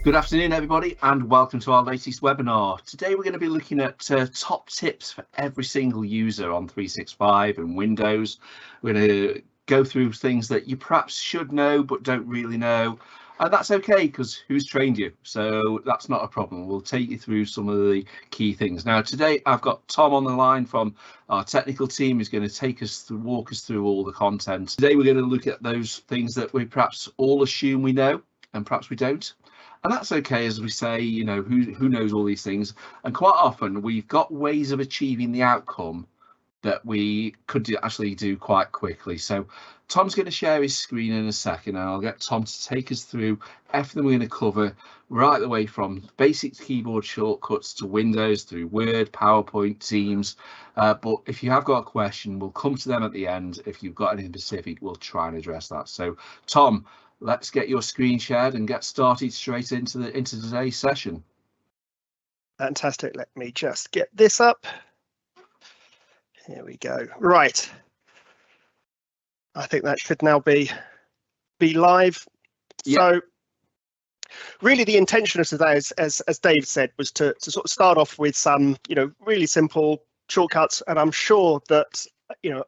Good afternoon, everybody, and welcome to our latest webinar. Today, we're going to be looking at top tips for every single user on 365 and Windows. We're going to go through things that you perhaps should know but don't really know, and that's okay because who's trained you? So that's not a problem. We'll take you through some of the key things. Now, today I've got Tom on the line from our technical team who's going to take us through, walk us through all the content. Today, we're going to look at those things that we perhaps all assume we know and perhaps we don't. And that's okay, as we say, you know, who knows all these things. And quite often we've got ways of achieving the outcome that we could actually do quite quickly. So Tom's going to share his screen in a second, and I'll get Tom to take us through everything we're going to cover, right the way from basic keyboard shortcuts to Windows, through Word, PowerPoint, Teams. But if you have got a question, we'll come to them at the end. If you've got anything specific, we'll try and address that. So Tom, let's get your screen shared and get started straight into today's session. Fantastic. Let me just get this up. Here we go. Right. I think that should now be live. Yep. So really the intention of today, as Dave said, was to sort of start off with some, really simple shortcuts. And I'm sure that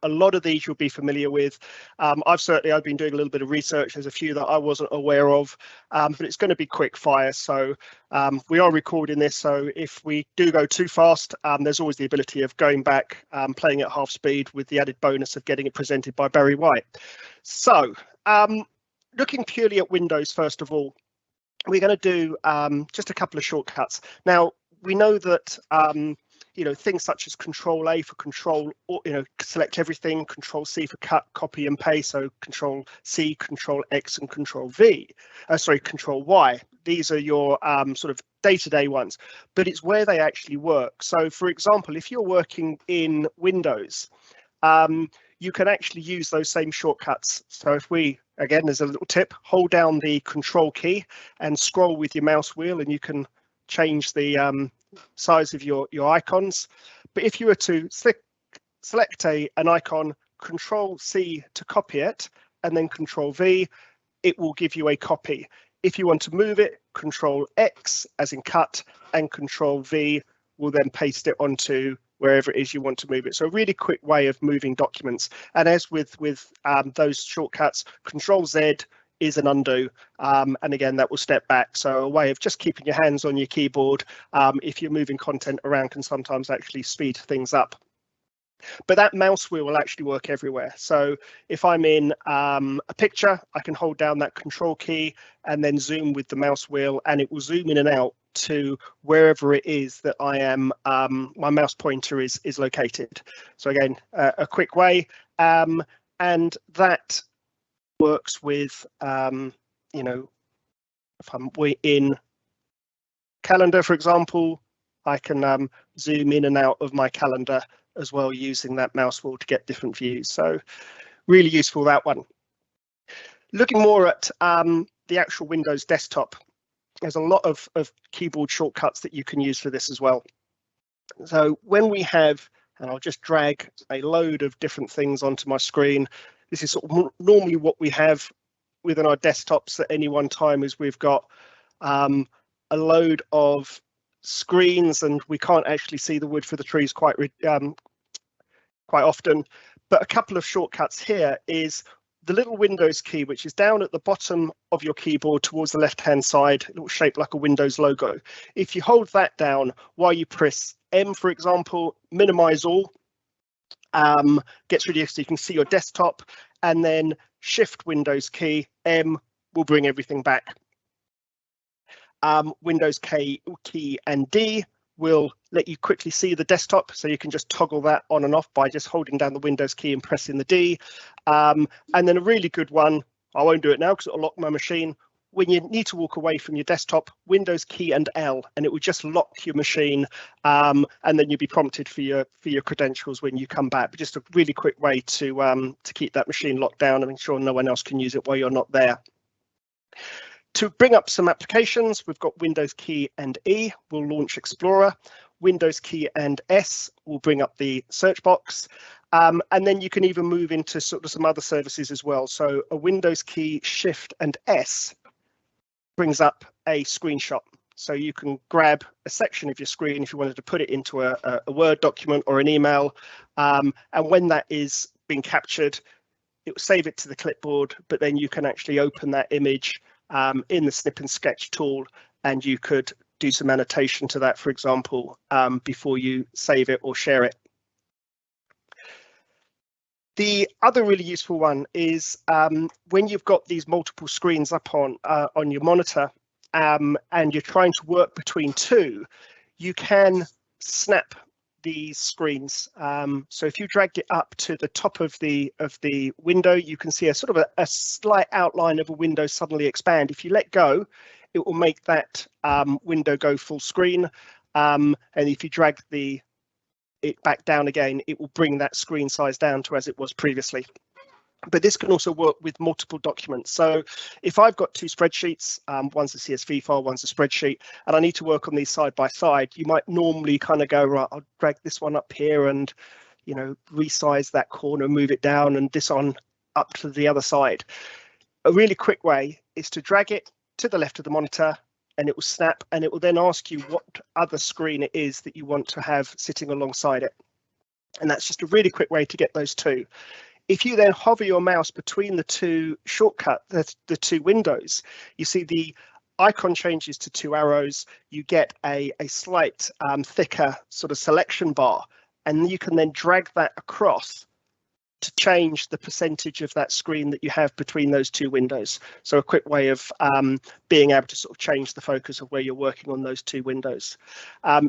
a lot of these you'll be familiar with. I've been doing a little bit of research. There's a few that I wasn't aware of, but it's going to be quick fire. So we are recording this. So if we do go too fast, there's always the ability of going back, playing at half speed with the added bonus of getting it presented by Barry White. So looking purely at Windows, first of all, we're going to do just a couple of shortcuts. Now, we know that things such as Control A for control, select everything, Control C for cut, copy and paste. So Control C, Control X and Control Y. These are your sort of day-to-day ones, but it's where they actually work. So for example, if you're working in Windows, you can actually use those same shortcuts. So if again, there's a little tip, hold down the Control key and scroll with your mouse wheel, and you can change the size of your icons. But if you were to select an icon, Control C to copy it, and then Control V, it will give you a copy. If you want to move it, Control X as in cut, and Control V will then paste it onto wherever it is you want to move it. So a really quick way of moving documents. And as with those shortcuts, Control Z is an undo, and again that will step back. So a way of just keeping your hands on your keyboard if you're moving content around can sometimes actually speed things up. But that mouse wheel will actually work everywhere. So if I'm in a picture, I can hold down that Control key and then zoom with the mouse wheel, and it will zoom in and out to wherever it is that I am, my mouse pointer is located. So again, a quick way, and that works with, if I'm in calendar, for example, I can zoom in and out of my calendar as well using that mouse wheel to get different views. So really useful, that one. Looking more at the actual Windows desktop, there's a lot of keyboard shortcuts that you can use for this as well. So when we have, and I'll just drag a load of different things onto my screen. This is sort of normally what we have within our desktops at any one time, is we've got a load of screens, and we can't actually see the wood for the trees quite often. But a couple of shortcuts here is the little Windows key, which is down at the bottom of your keyboard towards the left-hand side, a little shape like a Windows logo. If you hold that down while you press M, for example, minimize all, gets rid of, so you can see your desktop, and then Shift Windows key, M will bring everything back. Windows key and D will let you quickly see the desktop, so you can just toggle that on and off by just holding down the Windows key and pressing the D. And then a really good one, I won't do it now because it'll lock my machine. When you need to walk away from your desktop, Windows key and L, and it will just lock your machine, and then you'll be prompted for your credentials when you come back. But just a really quick way to keep that machine locked down and make sure no one else can use it while you're not there. To bring up some applications, we've got Windows key and E will launch Explorer. Windows key and S will bring up the search box. And then you can even move into sort of some other services as well. So a Windows key, Shift and S brings up a screenshot. So you can grab a section of your screen if you wanted to put it into a Word document or an email. And when that is being captured, it will save it to the clipboard, but then you can actually open that image in the Snip and Sketch tool, and you could do some annotation to that, for example, before you save it or share it. The other really useful one is when you've got these multiple screens up on your monitor, and you're trying to work between two, you can snap these screens. So if you drag it up to the top of the window, you can see a sort of a slight outline of a window suddenly expand. If you let go, it will make that window go full screen. And if you drag it back down again, it will bring that screen size down to as it was previously. But this can also work with multiple documents. So if I've got two spreadsheets, one's a CSV file, one's a spreadsheet, and I need to work on these side by side, you might normally kind of go, right, I'll drag this one up here and, you know, resize that corner, move it down, and this on up to the other side. A really quick way is to drag it to the left of the monitor, and it will snap, and it will then ask you what other screen it is that you want to have sitting alongside it. And that's just a really quick way to get those two. If you then hover your mouse between the two the two windows, you see the icon changes to two arrows. You get a slight thicker sort of selection bar, and you can then drag that across to change the percentage of that screen that you have between those two windows. So a quick way of being able to sort of change the focus of where you're working on those two windows.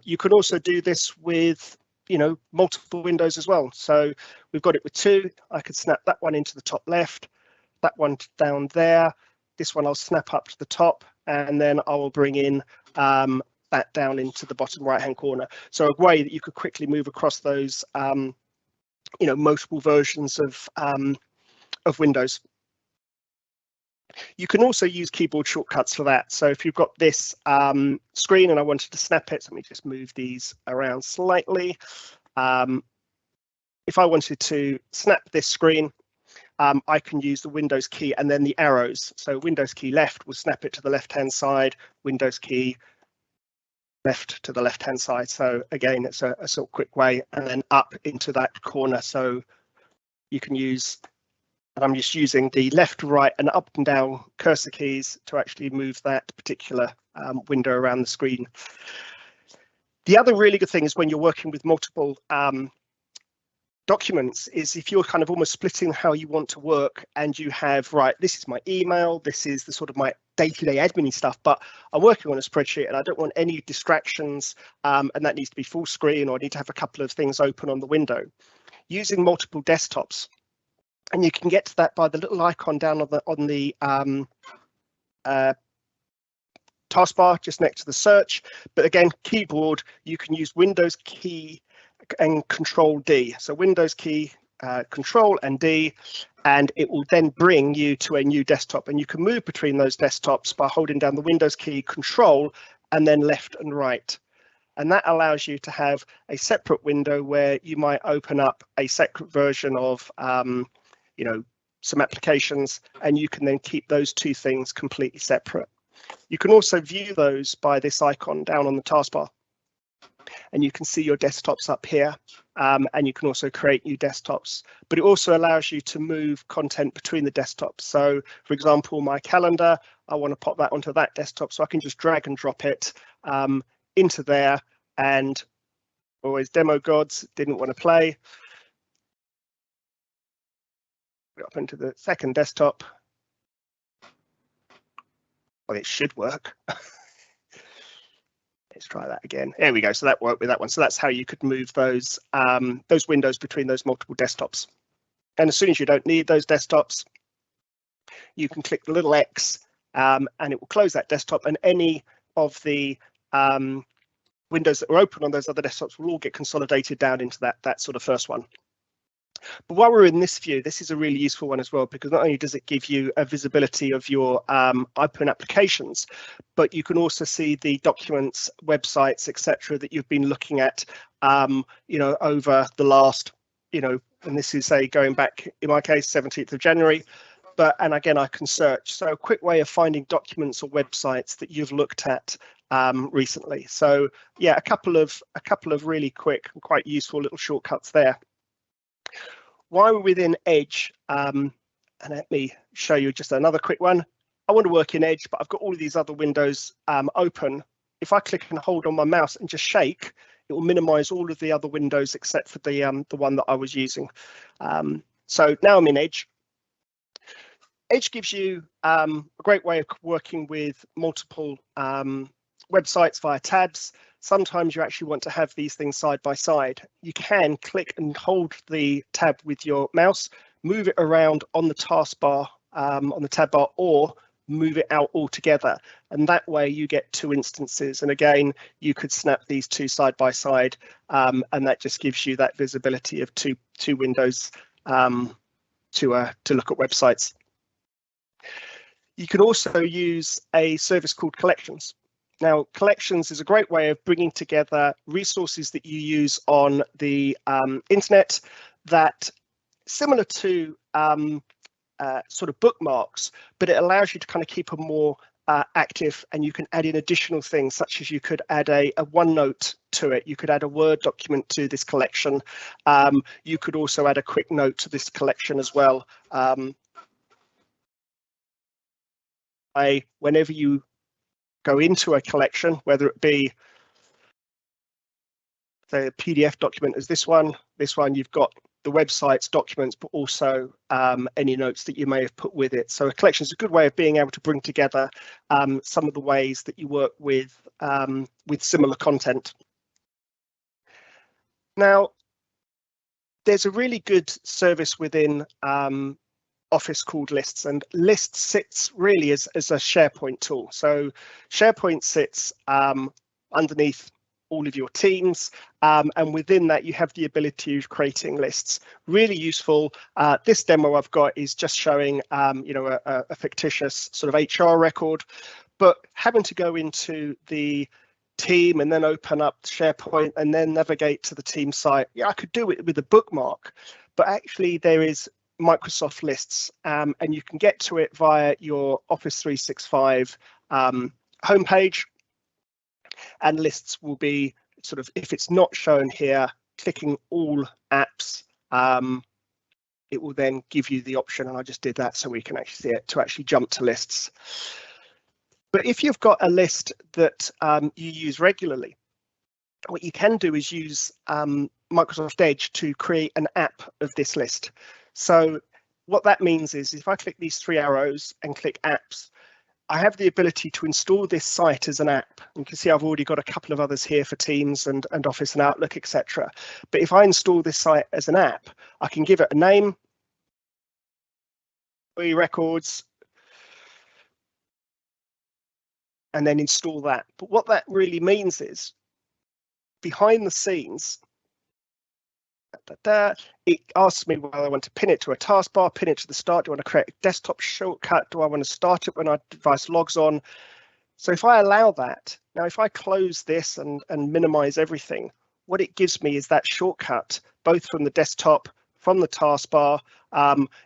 You can also do this with, you know, multiple windows as well. So we've got it with two. I could snap that one into the top left, that one down there. This one I'll snap up to the top, and then I will bring in that down into the bottom right hand corner. So a way that you could quickly move across those you know, multiple versions of Windows. You can also use keyboard shortcuts for that. So if you've got this screen and I wanted to snap it, so let me just move these around slightly. If I wanted to snap this screen, I can use the Windows key and then the arrows. So Windows key left will snap it to the left-hand side, Windows key left to the left-hand side. So again, it's a sort of quick way, and then up into that corner. So you can use, and I'm just using the left, right, and up and down cursor keys to actually move that particular window around the screen. The other really good thing is when you're working with multiple documents is if you're kind of almost splitting how you want to work, and you have, right, this is my email, this is the sort of my day-to-day admin stuff, but I'm working on a spreadsheet and I don't want any distractions, and that needs to be full screen, or I need to have a couple of things open on the window. Using multiple desktops, and you can get to that by the little icon down on the taskbar just next to the search. But again, keyboard, you can use Windows key and Control D. So Windows key, Control and D, and it will then bring you to a new desktop, and you can move between those desktops by holding down the Windows key, Control, and then left and right. And that allows you to have a separate window where you might open up a separate version of you know, some applications, and you can then keep those two things completely separate. You can also view those by this icon down on the taskbar, and you can see your desktops up here, and you can also create new desktops. But it also allows you to move content between the desktops. So for example, my calendar, I want to pop that onto that desktop, so I can just drag and drop it into there. And always demo gods didn't want to play. Up into the second desktop. Well, it should work. Let's try that again. There we go. So that worked with that one. So that's how you could move those windows between those multiple desktops. And as soon as you don't need those desktops, you can click the little X, and it will close that desktop, and any of the windows that were open on those other desktops will all get consolidated down into that sort of first one. But while we're in this view, this is a really useful one as well, because not only does it give you a visibility of your open applications, but you can also see the documents, websites, etc., that you've been looking at, you know, over the last, you know, and this is say going back in my case 17th of January. and again, I can search. So a quick way of finding documents or websites that you've looked at recently. So yeah, a couple of really quick and quite useful little shortcuts there. While we're within Edge, and let me show you just another quick one. I want to work in Edge, but I've got all of these other windows open. If I click and hold on my mouse and just shake, it will minimize all of the other windows except for the one that I was using. So now I'm in Edge. Edge gives you a great way of working with multiple websites via tabs. Sometimes you actually want to have these things side by side. You can click and hold the tab with your mouse, move it around on the taskbar, on the tab bar, or move it out altogether. And that way you get two instances. And again, you could snap these two side by side, and that just gives you that visibility of two windows to look at websites. You can also use a service called Collections. Now, Collections is a great way of bringing together resources that you use on the internet that similar to sort of bookmarks, but it allows you to kind of keep them more active, and you can add in additional things, such as you could add a OneNote to it. You could add a Word document to this collection. You could also add a quick note to this collection as well. Whenever you go into a collection, whether it be the PDF document as this one, you've got the website's documents, but also any notes that you may have put with it. So a collection is a good way of being able to bring together some of the ways that you work with similar content. Now, there's a really good service within Office called Lists, and Lists sits really as a SharePoint tool. So SharePoint sits underneath all of your teams, and within that you have the ability of creating lists. Really useful. This demo I've got is just showing a fictitious sort of HR record, but having to go into the team and then open up SharePoint and then navigate to the team site. Yeah, I could do it with a bookmark, but actually there is Microsoft Lists, and you can get to it via your Office 365 homepage, and Lists will be sort of, if it's not shown here, clicking all apps, it will then give you the option, and I just did that so we can actually see it, to actually jump to Lists. But if you've got a list that you use regularly, what you can do is use Microsoft Edge to create an app of this list. So what that means is if I click these three arrows and click apps, I have the ability to install this site as an app. You can see I've already got a couple of others here for Teams and Office and Outlook, etc. But if I install this site as an app, I can give it a name, records, and then install that. But what that really means is, behind the scenes, it asks me whether I want to pin it to a taskbar, pin it to the start. Do I want to create a desktop shortcut? Do I want to start it when our device logs on? So if I allow that, now if I close this and minimize everything, what it gives me is that shortcut, both from the desktop, from the taskbar.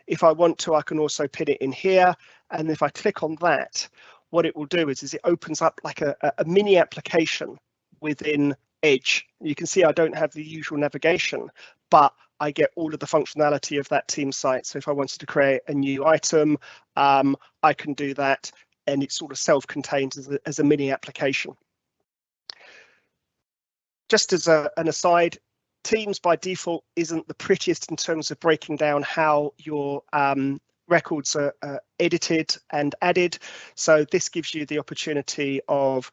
If I want to, I can also pin it in here. And if I click on that, what it will do is it opens up like a mini application within Edge. You can see I don't have the usual navigation, but I get all of the functionality of that team site. So if I wanted to create a new item, I can do that, and it's sort of self-contained as a mini application. Just as an aside, Teams by default isn't the prettiest in terms of breaking down how your records are edited and added. So this gives you the opportunity of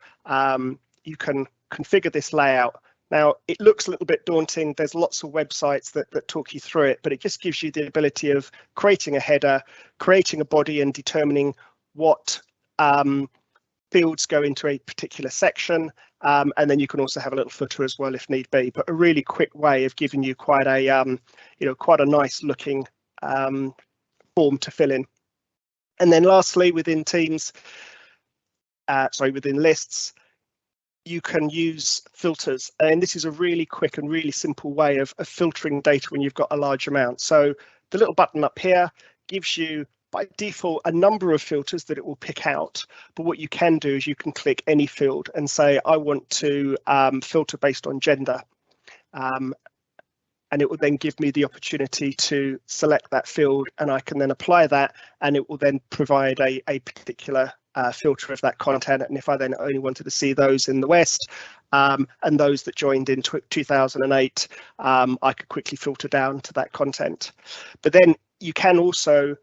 you can configure this layout. Now, it looks a little bit daunting. There's lots of websites that talk you through it, but it just gives you the ability of creating a header, creating a body, and determining what fields go into a particular section. And then you can also have a little footer as well if need be, but a really quick way of giving you quite a quite a nice looking form to fill in. And then lastly, within Teams, within Lists, you can use filters, and this is a really quick and really simple way of filtering data when you've got a large amount. So the little button up here gives you by default a number of filters that it will pick out, but what you can do is you can click any field and say I want to filter based on gender, and it will then give me the opportunity to select that field, and I can then apply that, and it will then provide a particular filter of that content. And if I then only wanted to see those in the West and those that joined in 2008, I could quickly filter down to that content. But then you can also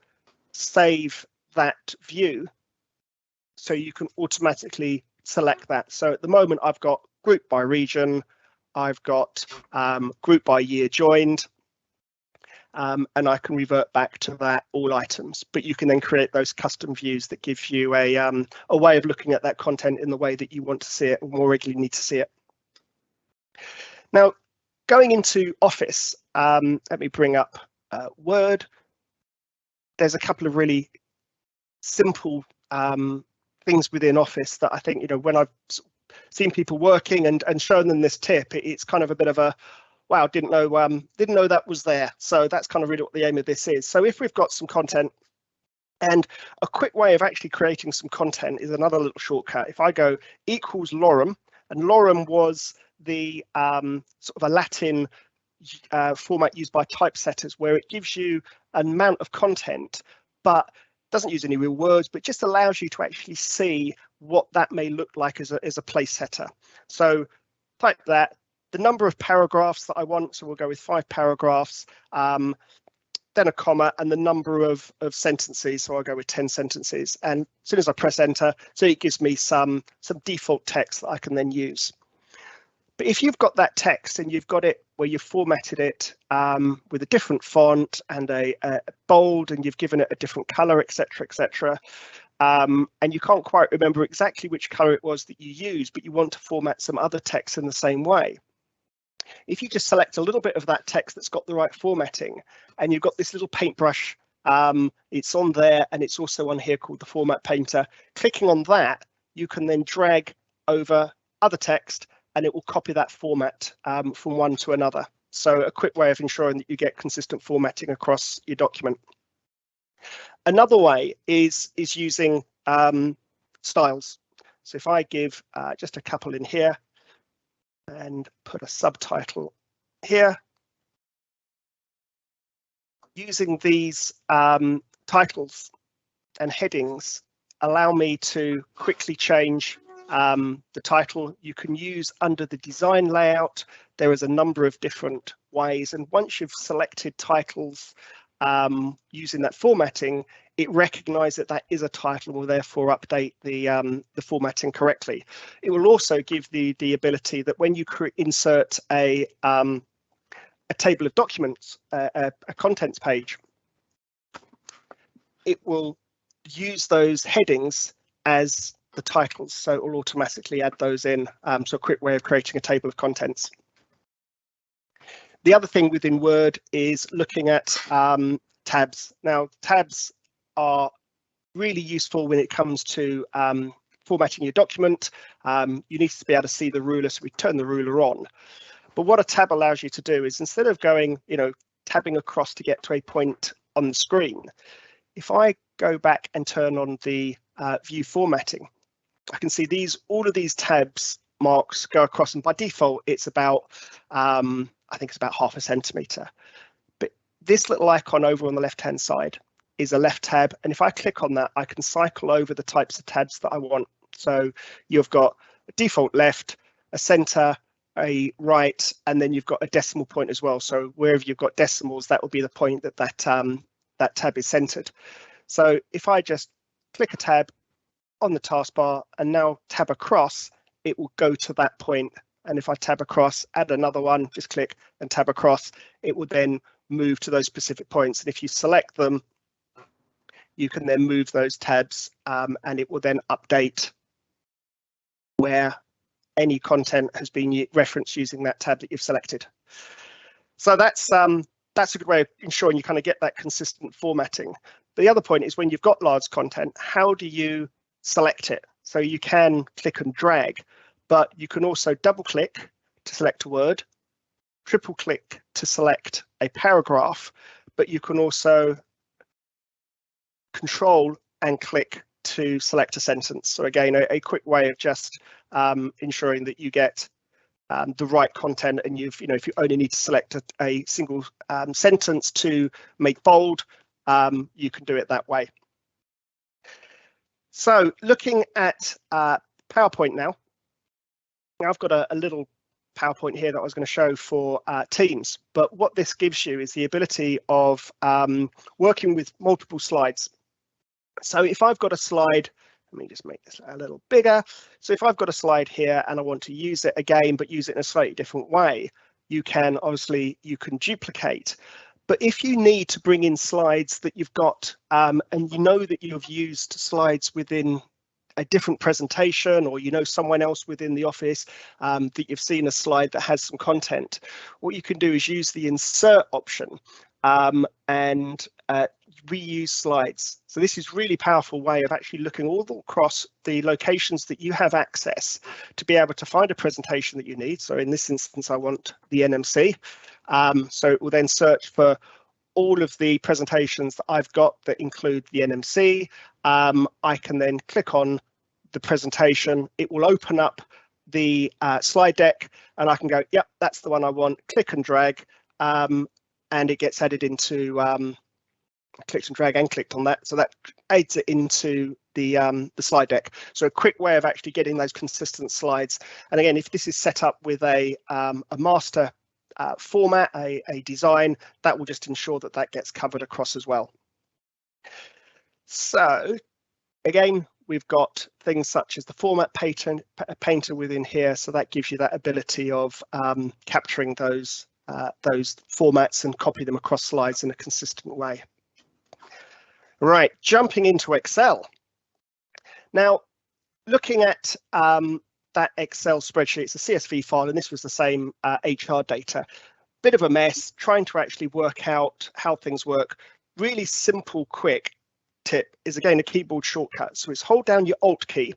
save that view so you can automatically select that. So at the moment I've got group by region, I've got group by year joined, and I can revert back to that all items. But you can then create those custom views that give you a way of looking at that content in the way that you want to see it or more regularly need to see it. Now, going into Office, let me bring up Word. There's a couple of really simple things within Office that I think, you know, when I've seen people working and shown them this tip, it's kind of a bit of a wow, didn't know that was there. So that's kind of really what the aim of this is. So if we've got some content, and a quick way of actually creating some content is another little shortcut. If I go equals lorem, and lorem was the sort of a Latin format used by typesetters, where it gives you an amount of content, but doesn't use any real words, but just allows you to actually see what that may look like as a place setter. So type that, the number of paragraphs that I want, so we'll go with 5 paragraphs, then a comma, and the number of sentences, so I'll go with 10 sentences. And as soon as I press enter, so it gives me some default text that I can then use. But if you've got that text and you've got it where you've formatted it with a different font and a bold, and you've given it a different color, etc., and you can't quite remember exactly which color it was that you used, but you want to format some other text in the same way. If you just select a little bit of that text that's got the right formatting, and you've got this little paintbrush, it's on there, and it's also on here called the Format Painter. Clicking on that, you can then drag over other text, and it will copy that format from one to another. So a quick way of ensuring that you get consistent formatting across your document. Another way is using styles. So if I give just a couple in here and put a subtitle here, using these titles and headings allow me to quickly change the title. You can use under the design layout. There is a number of different ways, and once you've selected titles using that formatting, it recognizes that that is a title and will therefore update the formatting correctly. It will also give the ability that when you insert a table of documents, a contents page, it will use those headings as the titles, so it will automatically add those in. So a quick way of creating a table of contents. The other thing within Word is looking at tabs. Now, tabs are really useful when it comes to formatting your document. You need to be able to see the ruler, so we turn the ruler on. But what a tab allows you to do is, instead of going, tabbing across to get to a point on the screen, if I go back and turn on the view formatting, I can see all of these tabs marks go across, and by default it's about I think it's about 0.5 centimeter. But this little icon over on the left hand side is a left tab, and if I click on that, I can cycle over the types of tabs that I want. So you've got a default left, a center, a right, and then you've got a decimal point as well. So wherever you've got decimals, that will be the point that tab is centered. So if I just click a tab on the taskbar and now tab across, it will go to that point. And if I tab across, add another one, just click and tab across, it will then move to those specific points. And if you select them, you can then move those tabs, and it will then update where any content has been referenced using that tab that you've selected. So that's a good way of ensuring you kind of get that consistent formatting. But the other point is, when you've got large content, how do you select it? So you can click and drag, but you can also double click to select a word, triple click to select a paragraph, but you can also Control and click to select a sentence. So again, a quick way of just ensuring that you get the right content, and if you only need to select a single sentence to make bold, you can do it that way. So looking at PowerPoint now. Now I've got a little PowerPoint here that I was going to show for Teams, but what this gives you is the ability of working with multiple slides. So if I've got a slide, let me just make this a little bigger. So if I've got a slide here and I want to use it again, but use it in a slightly different way, you can duplicate. But if you need to bring in slides that you've got and you know that you've used slides within a different presentation, or someone else within the office that you've seen a slide that has some content, what you can do is use the insert option and reuse slides. So this is really powerful way of actually looking all across the locations that you have access to be able to find a presentation that you need. So in this instance, I want the NMC. So it will then search for all of the presentations that I've got that include the NMC. I can then click on the presentation. It will open up the slide deck, and I can go, yep, that's the one I want, click and drag, and it gets added into clicked and drag and clicked on that, so that adds it into the slide deck. So a quick way of actually getting those consistent slides. And again, if this is set up with a master format, a design, that will just ensure that that gets covered across as well. So again, we've got things such as the format painter within here, so that gives you that ability of capturing those formats and copy them across slides in a consistent way. Right, jumping into Excel. Now, looking at that Excel spreadsheet, it's a CSV file, and this was the same HR data. Bit of a mess, trying to actually work out how things work. Really simple, quick tip is, again, a keyboard shortcut. So it's hold down your Alt key,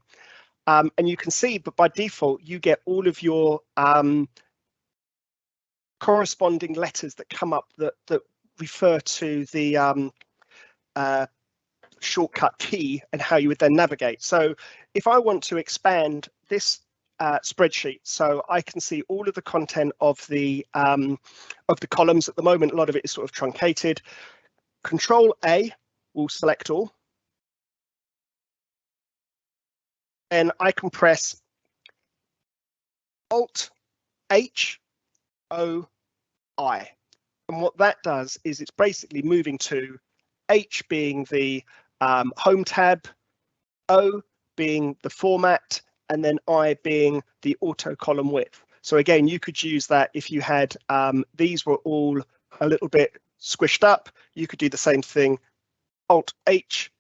and you can see, but by default, you get all of your corresponding letters that come up that refer to the shortcut key and how you would then navigate. So if I want to expand this spreadsheet, so I can see all of the content of the columns. At the moment, a lot of it is sort of truncated. Control A will select all, and I can press Alt H O I, and what that does is it's basically moving to H being the home tab, O being the format, and then I being the auto column width. So again, you could use that if you had these were all a little bit squished up. You could do the same thing, Alt H,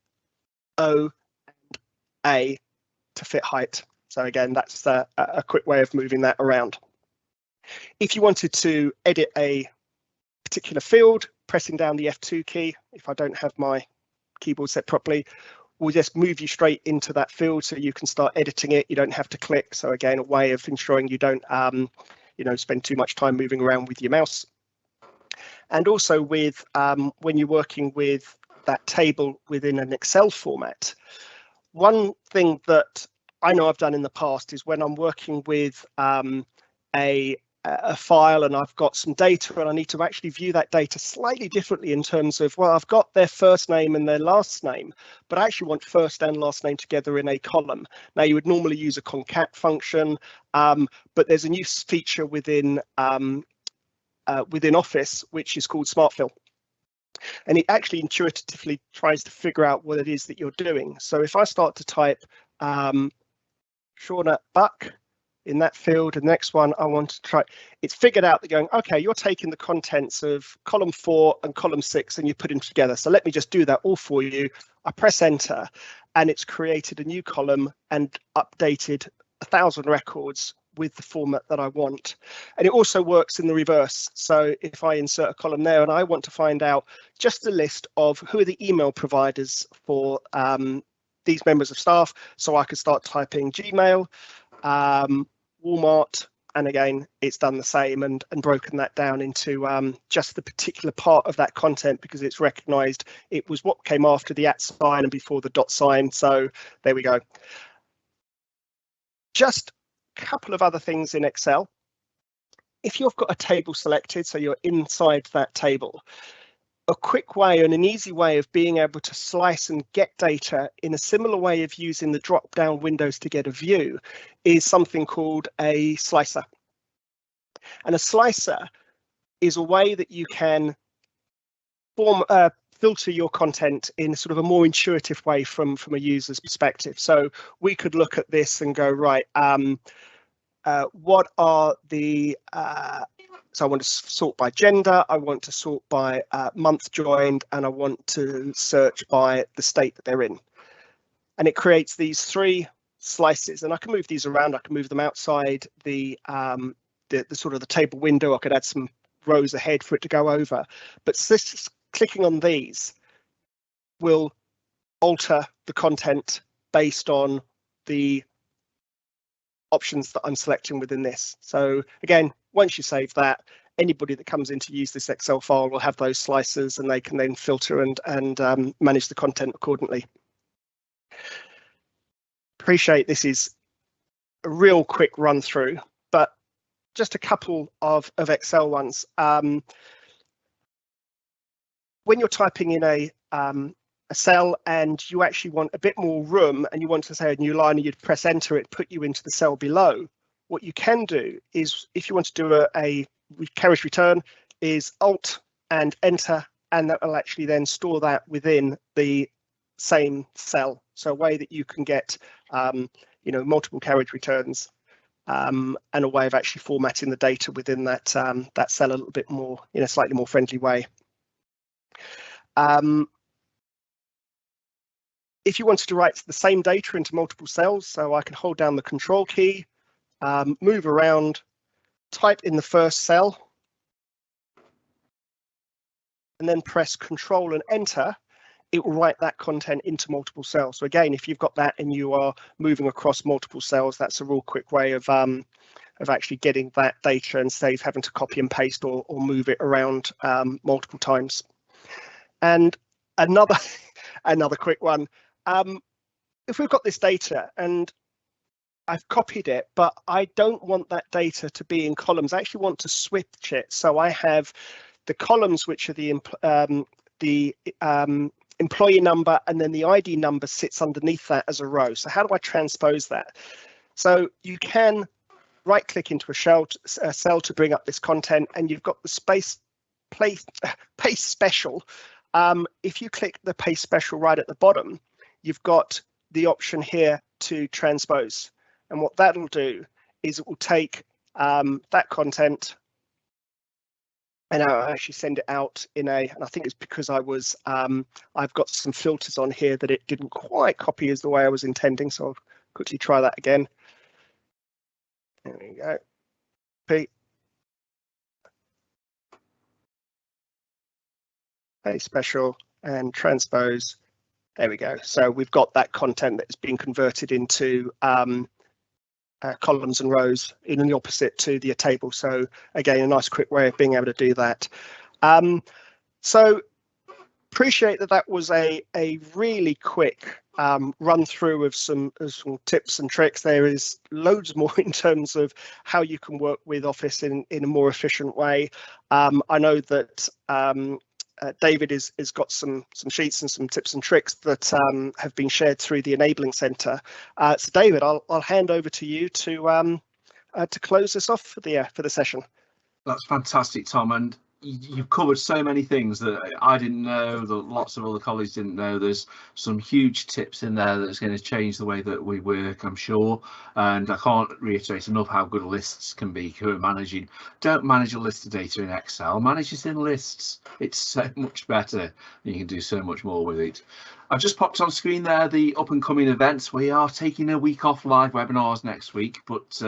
O, and A to fit height. So again, that's a quick way of moving that around. If you wanted to edit a particular field, pressing down the F2 key, if I don't have my keyboard set properly, will just move you straight into that field, so you can start editing it. You don't have to click. So again, a way of ensuring you don't spend too much time moving around with your mouse. And also with when you're working with that table within an Excel format, one thing that I know I've done in the past is when I'm working with a file and I've got some data and I need to actually view that data slightly differently in terms of, well, I've got their first name and their last name, but I actually want first and last name together in a column. Now, you would normally use a concat function, but there's a new feature within Office which is called Smart Fill, and it actually intuitively tries to figure out what it is that you're doing. So if I start to type Shauna Buck in that field, and the next one I want to try, it's figured out that going, okay, you're taking the contents of column 4 and column 6 and you put them together. So let me just do that all for you. I press enter, and it's created a new column and updated 1,000 records with the format that I want. And it also works in the reverse. So if I insert a column there and I want to find out just a list of who are the email providers for these members of staff, so I could start typing Gmail, Walmart, And again, it's done the same and broken that down into just the particular part of that content, because it's recognized it was what came after the @ sign and before the dot sign. So there we go. Just a couple of other things in Excel. If you've got a table selected, so you're inside that table, a quick way and an easy way of being able to slice and get data in a similar way of using the drop down windows to get a view is something called a slicer. And a slicer is a way that you can filter your content in sort of a more intuitive way from a user's perspective. So we could look at this and go, right, what are the so I want to sort by gender, I want to sort by month joined, and I want to search by the state that they're in. And it creates these 3 slices, and I can move these around. I can move them outside the sort of the table window. I could add some rows ahead for it to go over. But just clicking on these will alter the content based on the options that I'm selecting within this. So again, once you save that, anybody that comes in to use this Excel file will have those slices, and they can then filter and manage the content accordingly. Appreciate this is a real quick run through, but just a couple of Excel ones. When you're typing in a cell and you actually want a bit more room and you want to say a new line, and you'd press enter, it put you into the cell below. What you can do is, if you want to do a carriage return, is Alt and enter, and that will actually then store that within the same cell. So a way that you can get multiple carriage returns, and a way of actually formatting the data within that that cell a little bit more in a slightly more friendly way. If you wanted to write the same data into multiple cells, so I can hold down the Control key, move around, type in the first cell, and then press Control and enter, it will write that content into multiple cells. So again, if you've got that and you are moving across multiple cells, that's a real quick way of actually getting that data and save having to copy and paste or move it around multiple times. And another quick one. If we've got this data and I've copied it, but I don't want that data to be in columns, I actually want to switch it. So I have the columns, which are the employee number, and then the ID number sits underneath that as a row. So how do I transpose that? So you can right click into a cell to bring up this content, and you've got the paste special. If you click the paste special right at the bottom, you've got the option here to transpose. And what that'll do is it will take that content, and I'll actually send it out and I think it's because I've got some filters on here that it didn't quite copy as the way I was intending. So I'll quickly try that again. There we go. Paste special and transpose. There we go. So we've got that content that is being converted into columns and rows in the opposite to the table. So again, a nice quick way of being able to do that. So appreciate that was a really quick run through of some tips and tricks. There is loads more in terms of how you can work with Office in a more efficient way. I know that David has got some sheets and some tips and tricks that have been shared through the Enabling Centre. So David, I'll hand over to you to close this off for the session. That's fantastic, Tom, and you've covered so many things that I didn't know, that lots of other colleagues didn't know. There's some huge tips in there that's going to change the way that we work, I'm sure. And I can't reiterate enough how good lists can be for managing. Don't manage a list of data in Excel, manage it in lists. It's so much better. You can do so much more with it. I've just popped on screen there the up and coming events. We are taking a week off live webinars next week, but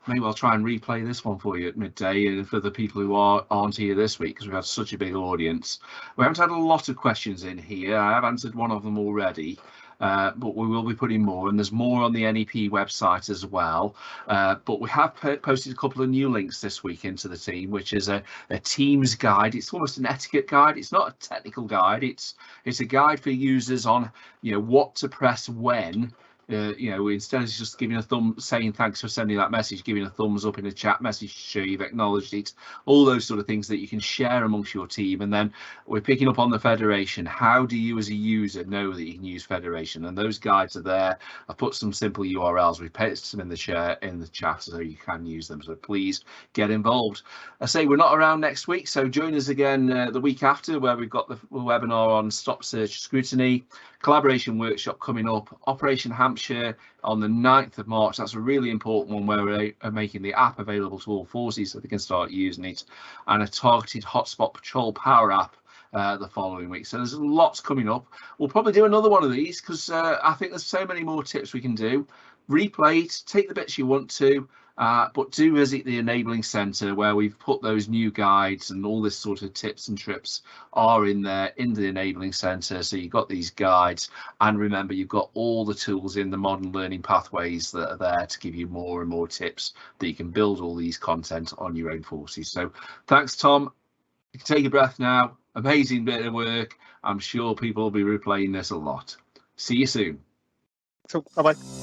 maybe I'll try and replay this one for you at midday for the people who aren't here this week, because we've had such a big audience. We haven't had a lot of questions in here. I have answered one of them already. but we will be putting more, and there's more on the NEP website as well. But we have posted a couple of new links this week into the team, which is a Teams guide. It's almost an etiquette guide. It's not a technical guide. It's a guide for users on what to press when. Instead of just giving a thumb, saying thanks for sending that message, giving a thumbs up in a chat message to show you've acknowledged it, all those sort of things that you can share amongst your team. And then we're picking up on the Federation. How do you as a user know that you can use Federation? And those guides are there. I've put some simple URLs. We've pasted them in the chat so you can use them. So please get involved. I say we're not around next week, so join us again the week after, where we've got the webinar on Stop Search Scrutiny, collaboration workshop coming up, Operation Hampshire on the 9th of March. That's a really important one, where we're making the app available to all forces so they can start using it, and a targeted hotspot patrol power app the following week. So there's lots coming up. We'll probably do another one of these because I think there's so many more tips we can do. Replay it, take the bits you want to, but do visit the Enabling Centre, where we've put those new guides and all this sort of tips and trips are in there in the Enabling Centre. So you've got these guides, and remember, you've got all the tools in the modern learning pathways that are there to give you more and more tips that you can build all these content on your own forces. So thanks, Tom. You can take a breath now. Amazing bit of work. I'm sure people will be replaying this a lot. See you soon. So bye-bye.